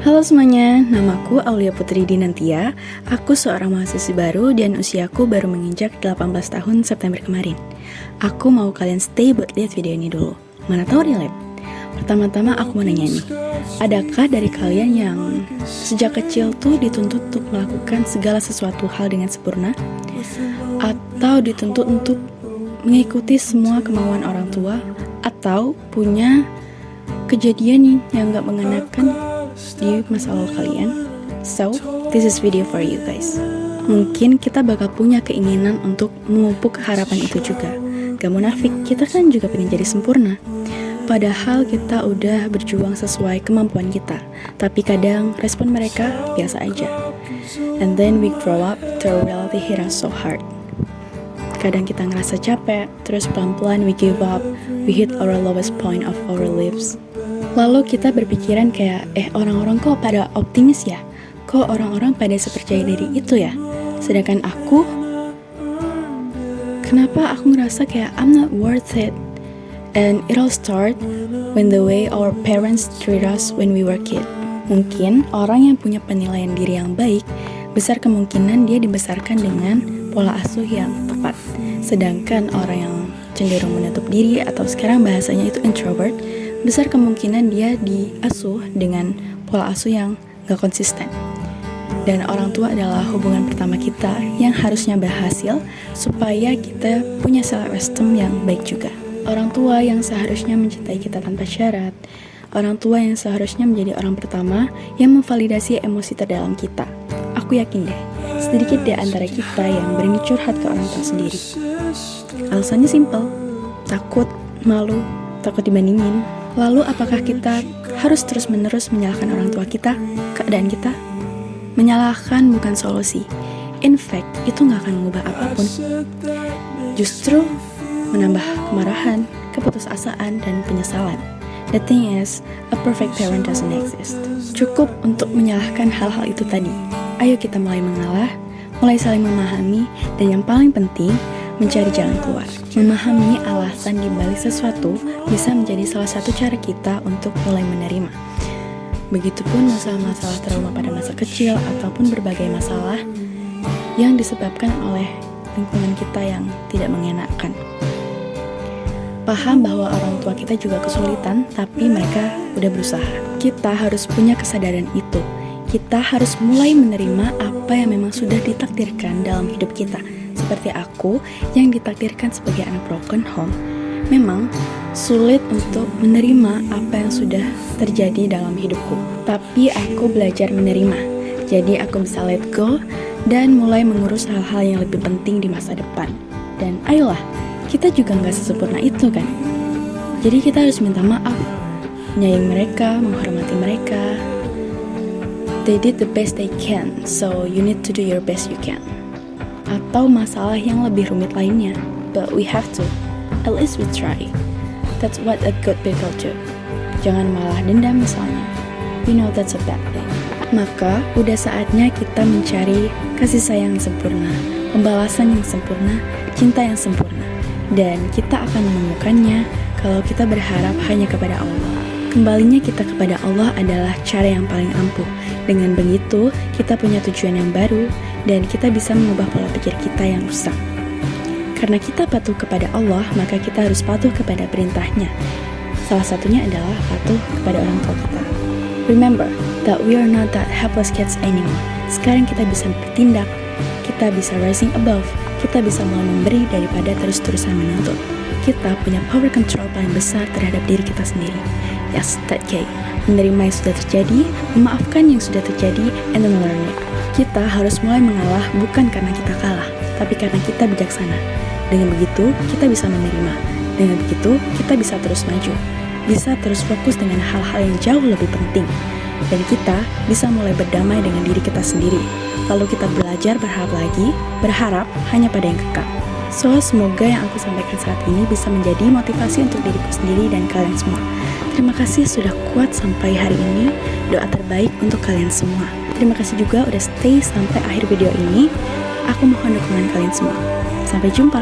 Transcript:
Halo semuanya, namaku Aulia Putri Dinantia. Aku seorang mahasiswi baru dan usiaku baru menginjak 18 tahun September kemarin. Aku mau kalian stay buat lihat video ini dulu. Mana tahu relate. Pertama-tama aku mau nanya nih, adakah dari kalian yang sejak kecil tuh dituntut untuk melakukan segala sesuatu hal dengan sempurna? Atau dituntut untuk mengikuti semua kemauan orang tua? Atau punya kejadian nih yang gak mengenakan di masa lalu kalian? So, this is video for you guys. Mungkin kita bakal punya keinginan untuk memupuk harapan itu juga. Gak munafik, kita kan juga pengen jadi sempurna. Padahal kita udah berjuang sesuai kemampuan kita, tapi kadang respon mereka biasa aja. And then we grow up, the reality hit us so hard. Kadang kita ngerasa capek, terus pelan-pelan we give up, we hit our lowest point of our lives. Lalu kita berpikiran kayak, orang-orang kok pada optimis ya? Kok orang-orang pada sepercaya diri itu ya? Sedangkan aku, kenapa aku ngerasa kayak I'm not worth it? And it all start when the way our parents treat us when we were kid. Mungkin orang yang punya penilaian diri yang baik, besar kemungkinan dia dibesarkan dengan pola asuh yang tepat. Sedangkan orang yang cenderung menutup diri atau sekarang bahasanya itu introvert, besar kemungkinan dia diasuh dengan pola asuh yang gak konsisten. Dan orang tua adalah hubungan pertama kita yang harusnya berhasil supaya kita punya self-esteem yang baik juga. Orang tua yang seharusnya mencintai kita tanpa syarat. Orang tua yang seharusnya menjadi orang pertama yang memvalidasi emosi terdalam kita. Aku yakin deh, sedikit di antara kita yang berani curhat ke orang tua sendiri. Alasannya simpel, takut, malu, takut dibandingin. Lalu apakah kita harus terus-menerus menyalahkan orang tua kita, keadaan kita? Menyalahkan bukan solusi. In fact, itu gak akan mengubah apapun. Justru menambah kemarahan, keputusasaan, dan penyesalan. The thing is, a perfect parent doesn't exist. Cukup untuk menyalahkan hal-hal itu tadi. Ayo kita mulai mengalah, mulai saling memahami, dan yang paling penting, mencari jalan keluar. Memahami alasan di balik sesuatu bisa menjadi salah satu cara kita untuk mulai menerima. Begitupun masalah-masalah trauma pada masa kecil ataupun berbagai masalah yang disebabkan oleh lingkungan kita yang tidak mengenakan. Paham bahwa orang tua kita juga kesulitan, tapi mereka udah berusaha. Kita harus punya kesadaran itu. Kita harus mulai menerima apa yang memang sudah ditakdirkan dalam hidup kita. Seperti aku yang ditakdirkan sebagai anak broken home, memang sulit untuk menerima apa yang sudah terjadi dalam hidupku. Tapi aku belajar menerima. Jadi aku bisa let go dan mulai mengurus hal-hal yang lebih penting di masa depan. Dan ayolah, kita juga nggak sesempurna itu kan. Jadi kita harus minta maaf, menyayangi mereka, menghormati mereka. They did the best they can, so you need to do your best you can. Atau masalah yang lebih rumit lainnya, but we have to. At least we try. That's what a good people do. Jangan malah dendam misalnya. You know that's a bad thing. Maka udah saatnya kita mencari kasih sayang yang sempurna, pembalasan yang sempurna, cinta yang sempurna. Dan kita akan menemukannya kalau kita berharap hanya kepada Allah. Kembalinya kita kepada Allah adalah cara yang paling ampuh. Dengan begitu, kita punya tujuan yang baru dan kita bisa mengubah pola pikir kita yang rusak. Karena kita patuh kepada Allah, maka kita harus patuh kepada perintahnya. Salah satunya adalah patuh kepada orang tua kita. Remember that we are not that helpless kids anymore. Sekarang kita bisa bertindak, kita bisa rising above, kita bisa mulai memberi daripada terus-terusan menuntut. Kita punya power control paling besar terhadap diri kita sendiri. Yes, that key. Menerima yang sudah terjadi, memaafkan yang sudah terjadi, and then learn it. Kita harus mulai mengalah bukan karena kita kalah, tapi karena kita bijaksana. Dengan begitu, kita bisa menerima. Dengan begitu, kita bisa terus maju. Bisa terus fokus dengan hal-hal yang jauh lebih penting. Dan kita bisa mulai berdamai dengan diri kita sendiri. Lalu kita belajar berharap hanya pada yang kekal. So, semoga yang aku sampaikan saat ini bisa menjadi motivasi untuk diriku sendiri dan kalian semua. Terima kasih sudah kuat sampai hari ini. Doa terbaik untuk kalian semua. Terima kasih juga udah stay sampai akhir video ini. Aku mohon dukungan kalian semua. Sampai jumpa.